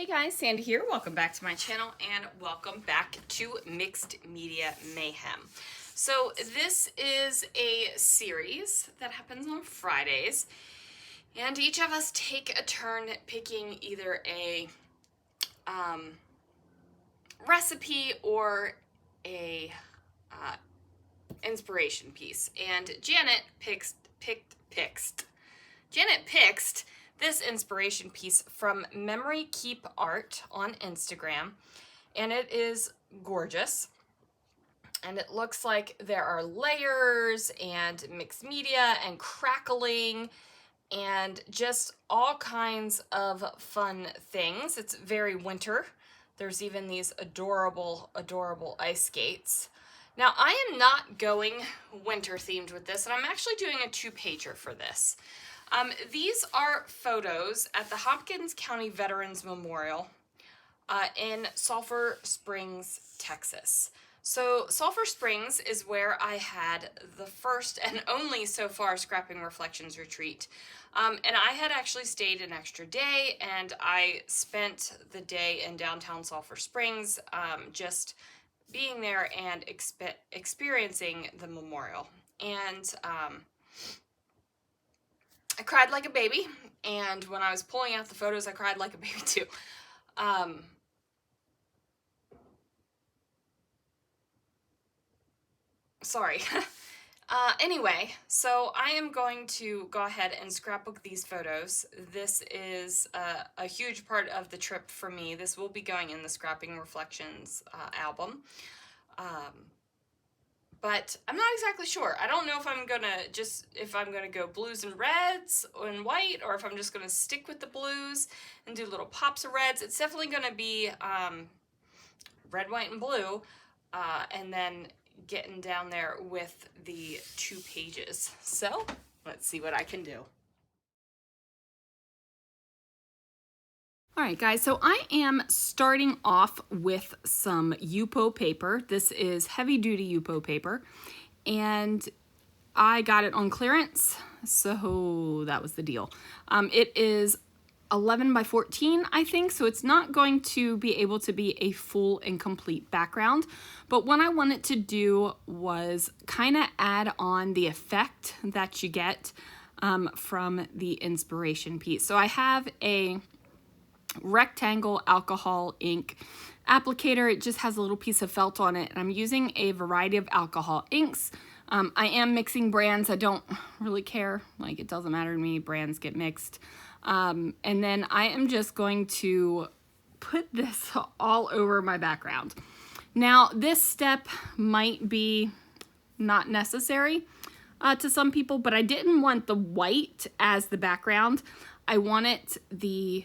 Hey guys, Sandy here. Welcome back to my channel and welcome back to Mixed Media Mayhem. So this is a series that happens on Fridays, and each of us take a turn picking either a recipe or a inspiration piece. And Janet picked this inspiration piece from Memory Keep Art on Instagram, and it is gorgeous. And it looks like there are layers and mixed media and crackling and just all kinds of fun things. It's very winter. There's even these adorable, adorable ice skates. Now, I am not going winter themed with this, and I'm actually doing a 2-pager for this. These are photos at the Hopkins County Veterans Memorial in Sulphur Springs, Texas. So Sulphur Springs is where I had the first and only so far Scrapping Reflections retreat. And I had actually stayed an extra day, and I spent the day in downtown Sulphur Springs just being there and experiencing the memorial. And I cried like a baby, and when I was pulling out the photos, I cried like a baby too. Sorry. Anyway, so I am going to go ahead and scrapbook these photos. This is a huge part of the trip for me. This will be going in the Scrapping Reflections album. But I'm not exactly sure. I don't know if I'm gonna go blues and reds and white, or if I'm just gonna stick with the blues and do little pops of reds. It's definitely gonna be red, white, and blue, and then getting down there with the 2 pages. So let's see what I can do. All right, guys, so I am starting off with some Yupo paper. This is heavy-duty Yupo paper, and I got it on clearance, so that was the deal. It is 11 by 14, I think, so it's not going to be able to be a full and complete background, but what I wanted to do was kind of add on the effect that you get from the inspiration piece. So I have a rectangle alcohol ink applicator. It just has a little piece of felt on it, and I'm using a variety of alcohol inks. I am mixing brands. I don't really care, like, it doesn't matter to me, brands get mixed. And then I am just going to put this all over my background. Now, this step might be not necessary to some people, but I didn't want the white as the background. I wanted the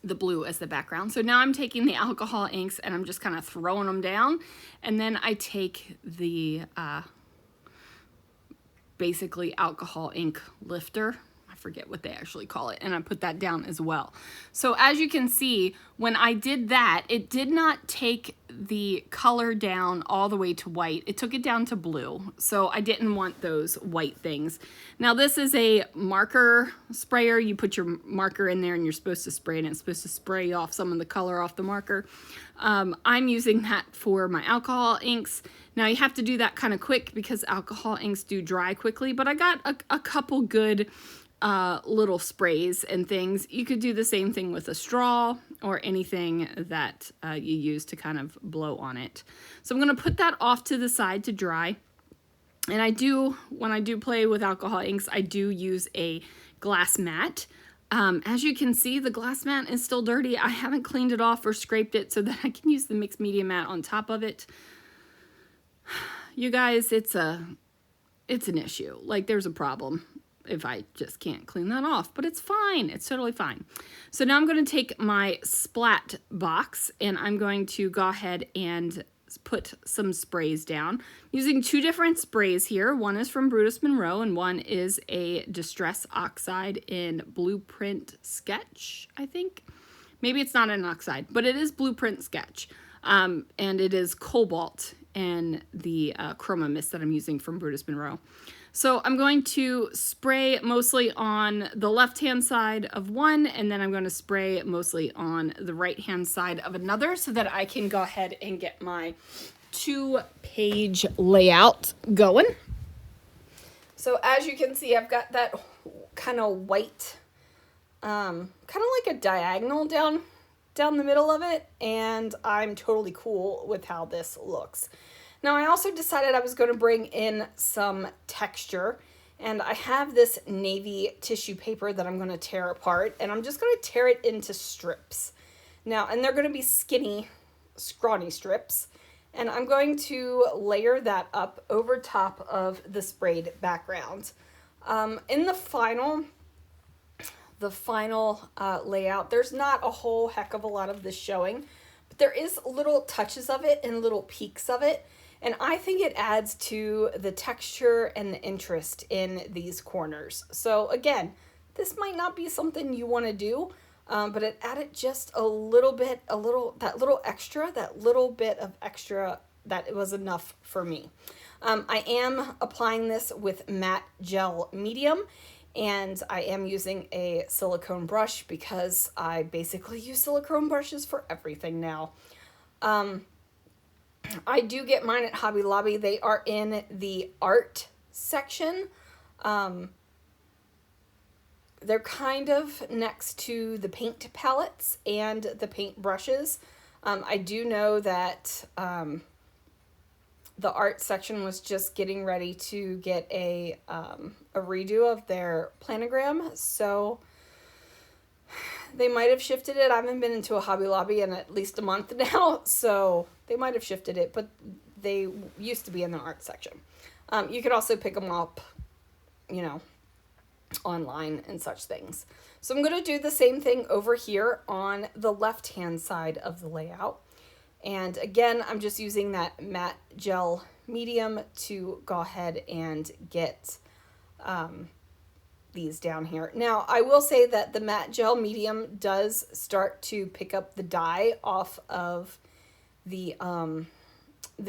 blue as the background. So now I'm taking the alcohol inks and I'm just kind of throwing them down, and then I take the basically alcohol ink lifter, I forget what they actually call it, and I put that down as well. So as you can see, when I did that, it did not take the color down all the way to white. It took it down to blue. So I didn't want those white things. Now this is a marker sprayer. You put your marker in there and you're supposed to spray it, and it's supposed to spray off some of the color off the marker. I'm using that for my alcohol inks. Now you have to do that kind of quick because alcohol inks do dry quickly, but I got a couple good little sprays and things. You could do the same thing with a straw or anything that you use to kind of blow on it. So I'm going to put that off to the side to dry. And when I do play with alcohol inks, I do use a glass mat. As you can see, the glass mat is still dirty. I haven't cleaned it off or scraped it so that I can use the mixed media mat on top of it. You guys, it's an issue. Like, there's a problem if I just can't clean that off, but it's fine. It's totally fine. So now I'm going to take my splat box and I'm going to go ahead and put some sprays down using 2 different sprays here. One is from Brutus Monroe and one is a Distress Oxide in Blueprint Sketch, I think. Maybe it's not an oxide, but it is Blueprint Sketch. And it is Cobalt and the Chroma Mist that I'm using from Brutus Monroe. So I'm going to spray mostly on the left-hand side of one, and then I'm going to spray mostly on the right-hand side of another so that I can go ahead and get my 2-page layout going. So as you can see, I've got that kind of white, kind of like a diagonal down the middle of it, and I'm totally cool with how this looks. Now I also decided I was going to bring in some texture, and I have this navy tissue paper that I'm going to tear apart, and I'm just going to tear it into strips. Now, and they're going to be skinny, scrawny strips, and I'm going to layer that up over top of the sprayed background. In the final layout, there's not a whole heck of a lot of this showing, but there is little touches of it and little peaks of it, and I think it adds to the texture and the interest in these corners. So again, this might not be something you want to do, but it added just a little bit, that little bit of extra, that it was enough for me. I am applying this with matte gel medium, and I am using a silicone brush because I basically use silicone brushes for everything now. I do get mine at Hobby Lobby. They are in the art section. They're kind of next to the paint palettes and the paint brushes. I do know that the art section was just getting ready to get a redo of their planogram, so they might have shifted it. I haven't been into a Hobby Lobby in at least a month now, so they might have shifted it, but they used to be in the art section. You could also pick them up, you know, online and such things. So I'm going to do the same thing over here on the left-hand side of the layout. And again, I'm just using that matte gel medium to go ahead and get these down here. Now, I will say that the matte gel medium does start to pick up the dye off of the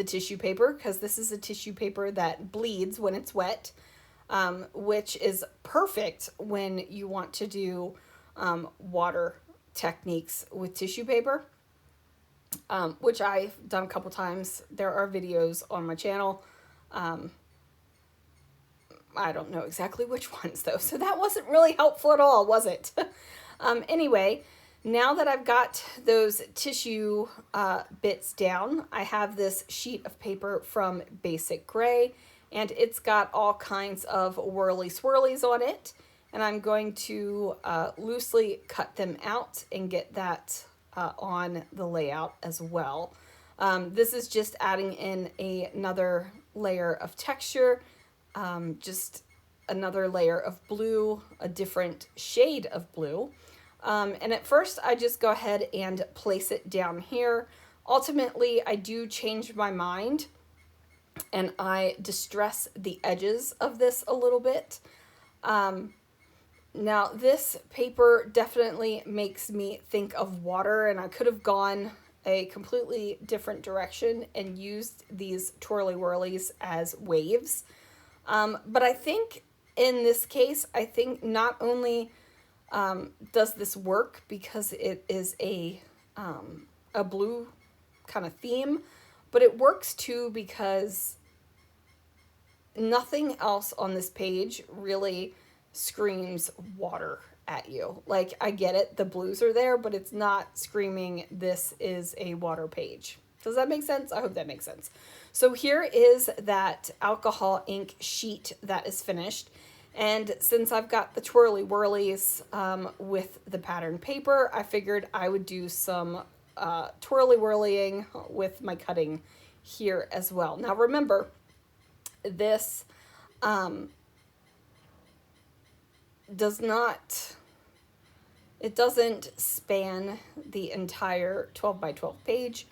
tissue paper, because this is a tissue paper that bleeds when it's wet, which is perfect when you want to do water techniques with tissue paper, which I've done a couple times. There are videos on my channel. I don't know exactly which ones though, so that wasn't really helpful at all, was it? Anyway, now that I've got those tissue bits down, I have this sheet of paper from Basic Gray, and it's got all kinds of whirly swirlies on it, and I'm going to loosely cut them out and get that on the layout as well. This is just adding in another layer of texture, just another layer of blue, a different shade of blue. And at first I just go ahead and place it down here. Ultimately, I do change my mind and I distress the edges of this a little bit. Now this paper definitely makes me think of water, and I could have gone a completely different direction and used these twirly whirlies as waves. But I think in this case, I think not only does this work because it is a blue kind of theme, but it works too because nothing else on this page really screams water at you. Like, I get it, the blues are there, but it's not screaming this is a water page. Does that make sense? I hope that makes sense. So here is that alcohol ink sheet that is finished. And since I've got the twirly whirlies with the pattern paper, I figured I would do some twirly whirlying with my cutting here as well. Now remember, this doesn't span the entire 12 by 12 page.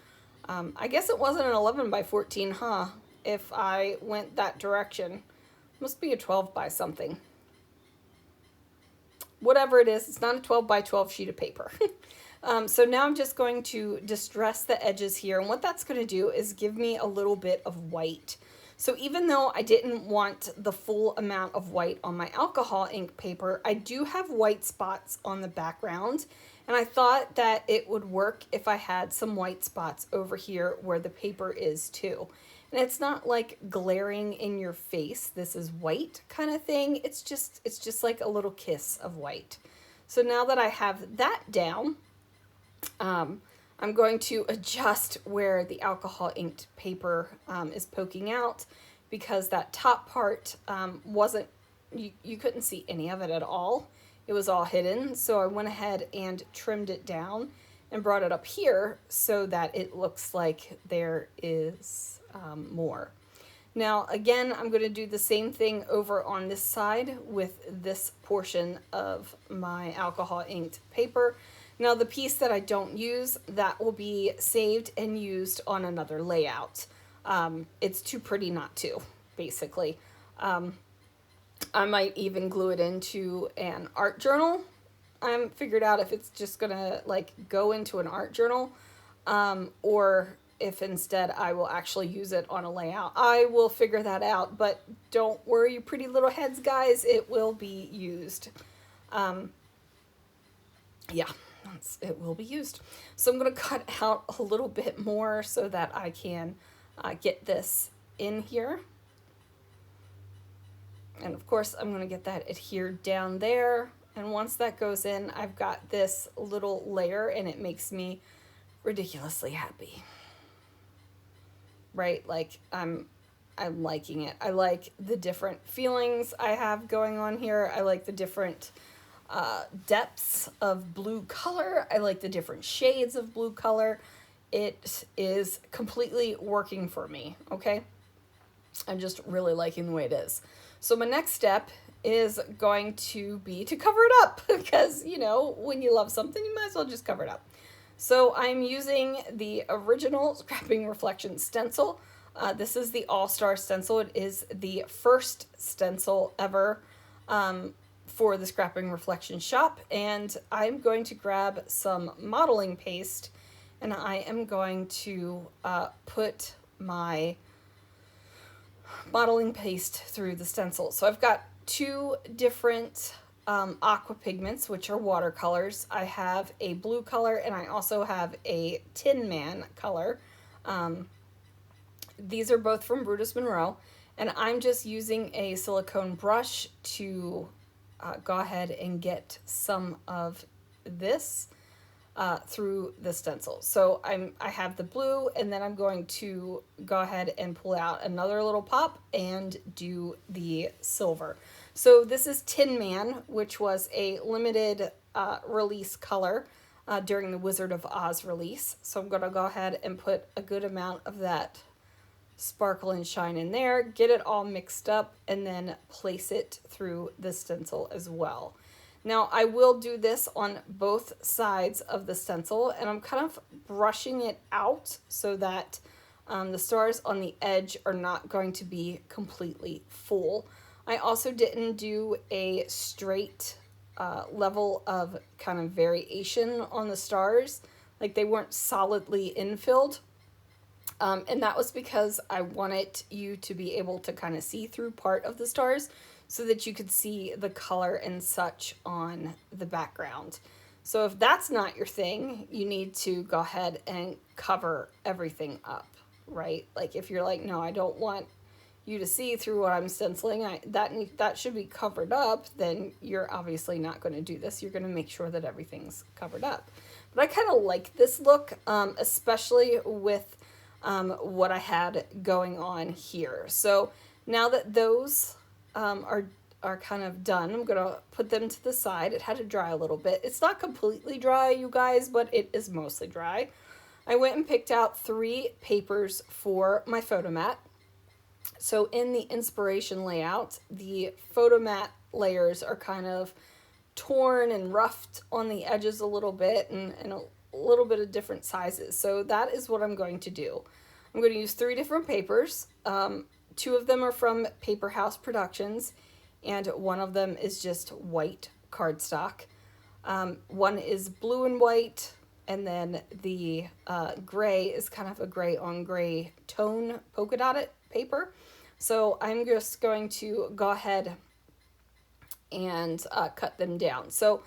I guess it wasn't an 11 by 14, huh? If I went that direction. Must be a 12 by something. Whatever it is, it's not a 12 by 12 sheet of paper. So now I'm just going to distress the edges here. And what that's going to do is give me a little bit of white. So even though I didn't want the full amount of white on my alcohol ink paper, I do have white spots on the background. And I thought that it would work if I had some white spots over here where the paper is too. And it's not like glaring in your face, this is white kind of thing. It's just like a little kiss of white. So now that I have that down, I'm going to adjust where the alcohol inked paper is poking out, because that top part wasn't, you couldn't see any of it at all. It was all hidden. So I went ahead and trimmed it down and brought it up here so that it looks like there is more. Now, again, I'm going to do the same thing over on this side with this portion of my alcohol inked paper. Now, the piece that I don't use, that will be saved and used on another layout. It's too pretty not to, basically. I might even glue it into an art journal. I'm figured out if it's just gonna like go into an art journal, or if instead I will actually use it on a layout. I will figure that out, but don't worry, you pretty little heads, guys. It will be used. Yeah, it will be used. So I'm gonna cut out a little bit more so that I can get this in here. And of course, I'm going to get that adhered down there. And once that goes in, I've got this little layer and it makes me ridiculously happy. Right? Like I'm liking it. I like the different feelings I have going on here. I like the different depths of blue color. I like the different shades of blue color. It is completely working for me. Okay? I'm just really liking the way it is. So my next step is going to be to cover it up, because, you know, when you love something, you might as well just cover it up. So I'm using the original Scrapping Reflection stencil. This is the All-Star stencil. It is the first stencil ever for the Scrapping Reflection shop. And I'm going to grab some modeling paste, and I am going to put my modeling paste through the stencil. So I've got two different aqua pigments, which are watercolors. I have a blue color and I also have a Tin Man color. These are both from Brutus Monroe, and I'm just using a silicone brush to go ahead and get some of this through the stencil. So I have the blue, and then I'm going to go ahead and pull out another little pop and do the silver. So this is Tin Man, which was a limited release color during the Wizard of Oz release. So I'm going to go ahead and put a good amount of that sparkle and shine in there, get it all mixed up, and then place it through the stencil as well. Now, I will do this on both sides of the stencil, and I'm kind of brushing it out so that the stars on the edge are not going to be completely full. I also didn't do a straight level of kind of variation on the stars. Like, they weren't solidly infilled. And that was because I wanted you to be able to kind of see through part of the stars, so that you could see the color and such on the background. So if that's not your thing, you need to go ahead and cover everything up, right? Like if you're like, no, I don't want you to see through what I'm stenciling, that should be covered up, then you're obviously not going to do this. You're going to make sure that everything's covered up. But I kind of like this look, especially with what I had going on here. So now that those are kind of done, I'm gonna put them to the side. It had to dry a little bit. It's not completely dry, you guys, but it is mostly dry. I went and picked out 3 papers for my photo mat. So in the inspiration layout, the photo mat layers are kind of torn and roughed on the edges a little bit, and a little bit of different sizes. So that is what I'm going to do. I'm going to use 3 different papers. 2 of them are from Paper House Productions, and one of them is just white cardstock. One is blue and white, and then the gray is kind of a gray on gray tone polka dotted paper. So I'm just going to go ahead and cut them down. So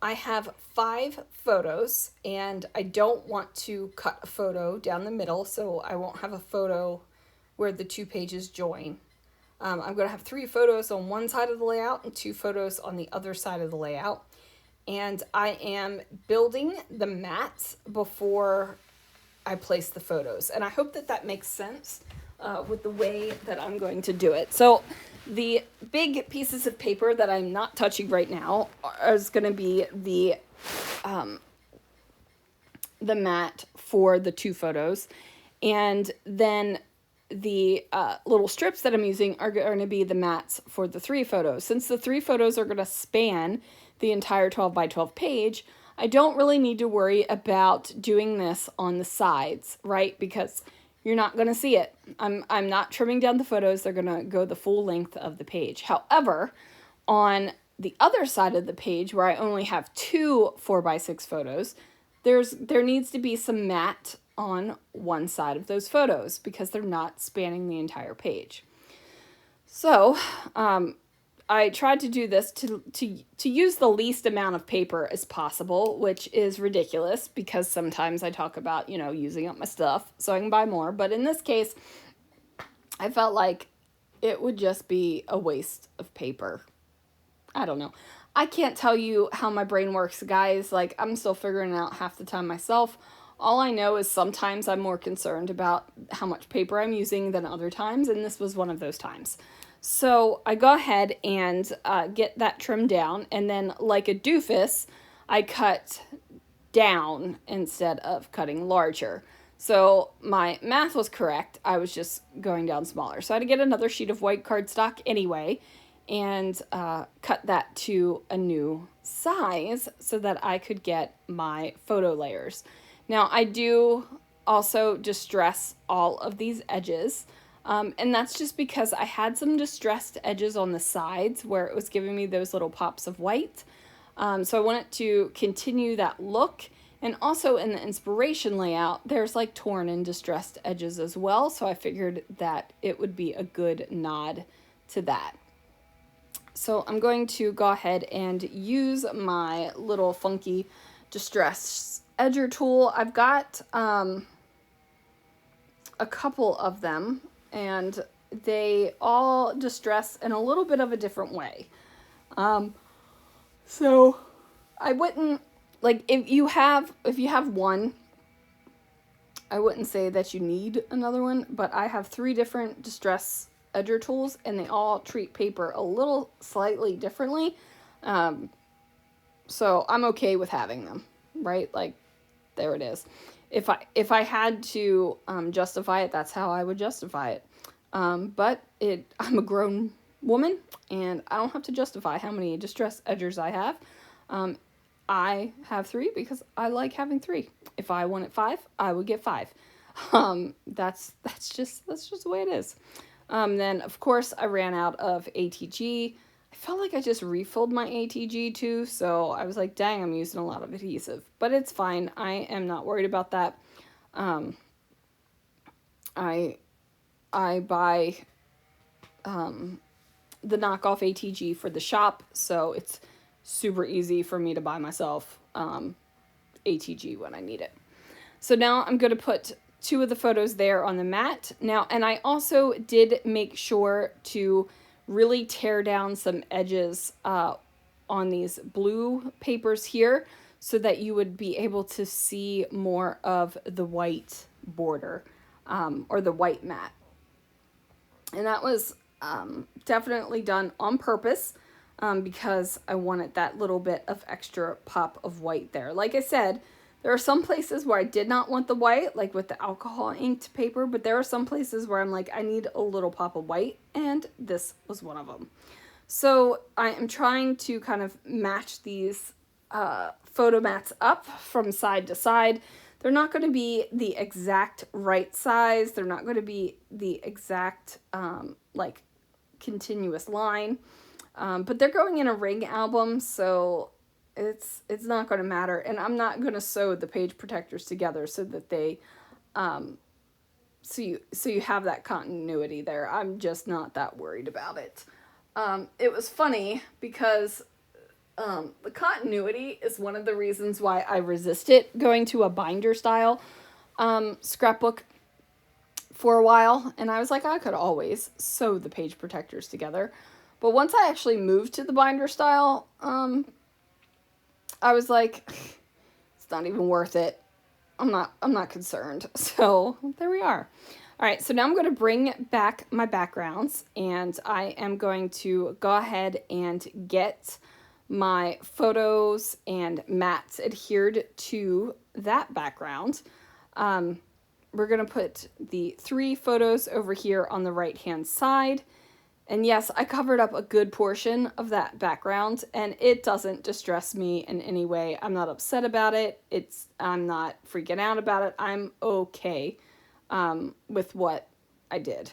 I have 5 photos, and I don't want to cut a photo down the middle, so I won't have a photo where the 2 pages join. I'm going to have 3 photos on one side of the layout and 2 photos on the other side of the layout. And I am building the mats before I place the photos. And I hope that that makes sense with the way that I'm going to do it. So the big pieces of paper that I'm not touching right now is going to be the mat for the 2 photos. And then the little strips that I'm using are going to be the mats for the 3 photos. Since the 3 photos are going to span the entire 12 by 12 page, I don't really need to worry about doing this on the sides, right? Because you're not going to see it. I'm not trimming down the photos. They're going to go the full length of the page. However, on the other side of the page where I only have 2 4x6 photos, there needs to be some mat on one side of those photos because they're not spanning the entire page. So I tried to do this to use the least amount of paper as possible, which is ridiculous because sometimes I talk about, you know, using up my stuff so I can buy more. But in this case, I felt like it would just be a waste of paper. I don't know. I can't tell you how my brain works, guys. Like, I'm still figuring it out half the time myself. All I know is sometimes I'm more concerned about how much paper I'm using than other times, and this was one of those times. So I go ahead and get that trimmed down, and then like a doofus, I cut down instead of cutting larger. So my math was correct. I was just going down smaller. So I had to get another sheet of white cardstock anyway, and cut that to a new size so that I could get my photo layers. Now I do also distress all of these edges, and that's just because I had some distressed edges on the sides where it was giving me those little pops of white. So I wanted to continue that look, and also in the inspiration layout there's like torn and distressed edges as well, so I figured that it would be a good nod to that. So I'm going to go ahead and use my little funky distress edger tool. I've got a couple of them, and they all distress in a little bit of a different way. So I wouldn't, like, if you have one, I wouldn't say that you need another one, but I have 3 different distress edger tools, and they all treat paper a little slightly differently. So I'm okay with having them, right? Like, there it is. If I had to justify it, that's how I would justify it. But I'm a grown woman, and I don't have to justify how many distress edgers I have. I have 3 because I like having 3. If I wanted 5, I would get 5. That's just the way it is. Then, of course, I ran out of ATG. I felt like I just refilled my ATG too, so I was like, dang, I'm using a lot of adhesive. But it's fine. I am not worried about that. I buy the knockoff ATG for the shop, so it's super easy for me to buy myself ATG when I need it. So now I'm going to put 2 of the photos there on the mat. Now, and I also did make sure to really tear down some edges on these blue papers here so that you would be able to see more of the white border or the white mat. And that was definitely done on purpose because I wanted that little bit of extra pop of white there. Like I said, there are some places where I did not want the white, like with the alcohol inked paper, but there are some places where I'm like, I need a little pop of white, and this was one of them. So I am trying to kind of match these photo mats up from side to side. They're not going to be the exact right size. They're not going to be the exact like continuous line, but they're going in a ring album, so it's not going to matter. And I'm not going to sew the page protectors together so that they so you have that continuity there. I'm just not that worried about it. It was funny because the continuity is one of the reasons why I resisted going to a binder style scrapbook for a while. And I was like, I could always sew the page protectors together. But once I actually moved to the binder style, I was like, it's not even worth it. I'm not concerned. So there we are. All right, so now I'm going to bring back my backgrounds, and I am going to go ahead and get my photos and mats adhered to that background. We're going to put the 3 photos over here on the right-hand side. And yes, I covered up a good portion of that background, and it doesn't distress me in any way. I'm not upset about it. I'm not freaking out about it. I'm okay with what I did.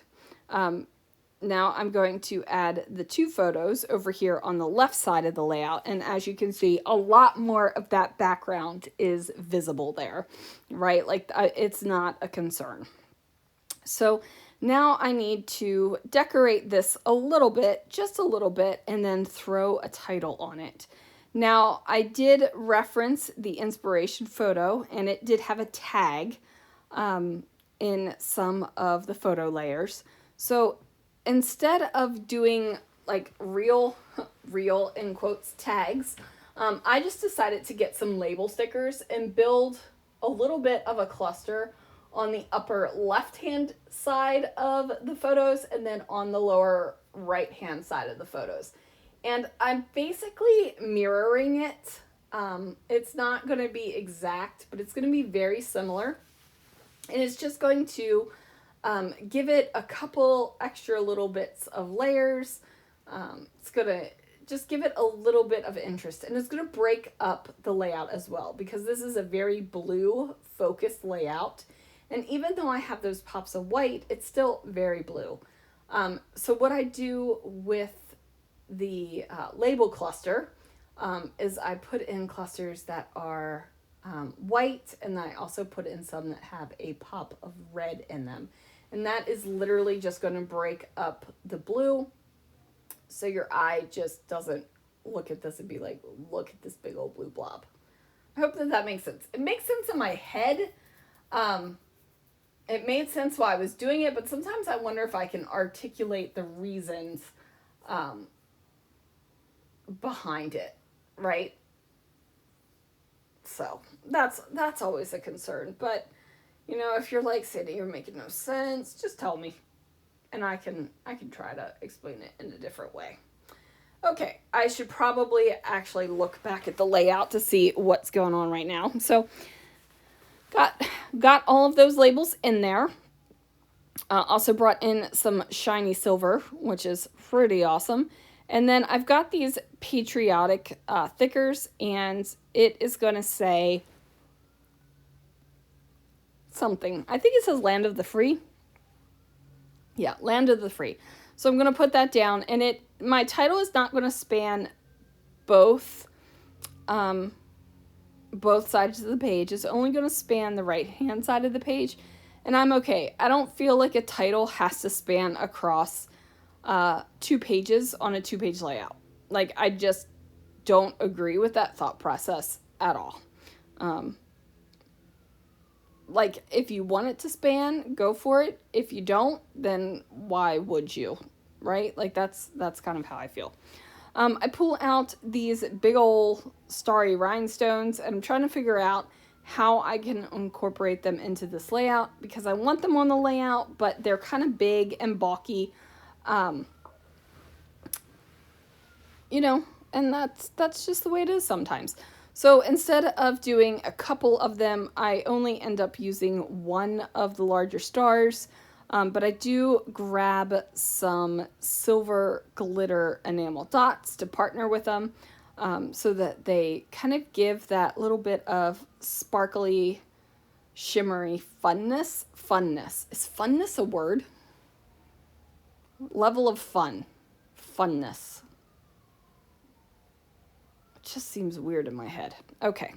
Now I'm going to add the 2 photos over here on the left side of the layout. And as you can see, a lot more of that background is visible there, right? Like it's not a concern. So now I need to decorate this a little bit, just a little bit, and then throw a title on it. Now, I did reference the inspiration photo, and it did have a tag in some of the photo layers. So instead of doing like real in quotes tags, I just decided to get some label stickers and build a little bit of a cluster on the upper left-hand side of the photos and then on the lower right-hand side of the photos. And I'm basically mirroring it. It's not going to be exact, but it's going to be very similar. And it's just going to give it a couple extra little bits of layers. It's going to just give it a little bit of interest. And it's going to break up the layout as well, because this is a very blue focused layout. And even though I have those pops of white, it's still very blue. So what I do with the label cluster is I put in clusters that are white, and I also put in some that have a pop of red in them. And that is literally just going to break up the blue, so your eye just doesn't look at this and be like, look at this big old blue blob. I hope that makes sense. It makes sense in my head. It made sense while I was doing it, but sometimes I wonder if I can articulate the reasons behind it, right? So that's always a concern. But you know, if you're like, Sadie, you're making no sense, just tell me, and I can try to explain it in a different way. Okay, I should probably actually look back at the layout to see what's going on right now. So got all of those labels in there. Also brought in some shiny silver, which is pretty awesome. And then I've got these patriotic thickers, and it is going to say something. I think it says Land of the Free. Yeah, Land of the Free. So I'm going to put that down, and my title is not going to span both sides of the page. It's only going to span the right-hand side of the page, and I'm okay. I don't feel like a title has to span across 2 pages on a 2-page layout. Like, I just don't agree with that thought process at all. Like, if you want it to span, go for it. If you don't, then why would you? Right? Like, that's kind of how I feel. I pull out these big old starry rhinestones, and I'm trying to figure out how I can incorporate them into this layout, because I want them on the layout, but they're kind of big and bulky. You know, and that's just the way it is sometimes. So instead of doing a couple of them, I only end up using one of the larger stars. But I do grab some silver glitter enamel dots to partner with them, so that they kind of give that little bit of sparkly, shimmery funness. Is funness a word? Level of fun. Funness. It just seems weird in my head. Okay.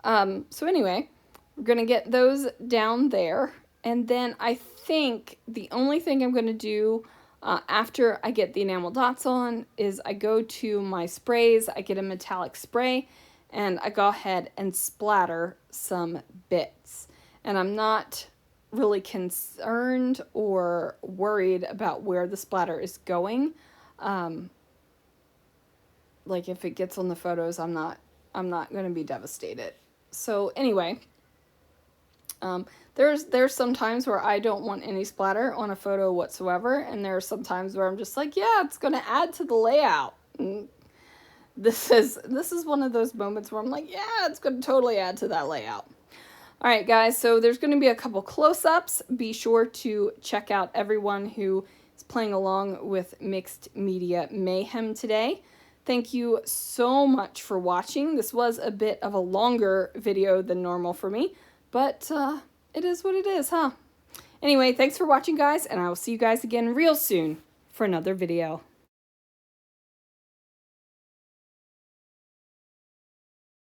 So anyway, we're going to get those down there. And then I think the only thing I'm going to do after I get the enamel dots on is I go to my sprays, I get a metallic spray, and I go ahead and splatter some bits. And I'm not really concerned or worried about where the splatter is going. Like if it gets on the photos, I'm not going to be devastated. So anyway, there's some times where I don't want any splatter on a photo whatsoever, and there are some times where I'm just like, yeah, it's going to add to the layout. And this is one of those moments where I'm like, yeah, it's going to totally add to that layout. All right, guys, so there's going to be a couple close-ups. Be sure to check out everyone who is playing along with Mixed Media Mayhem today. Thank you so much for watching. This was a bit of a longer video than normal for me, but it is what it is, huh? Anyway, thanks for watching, guys, and I will see you guys again real soon for another video.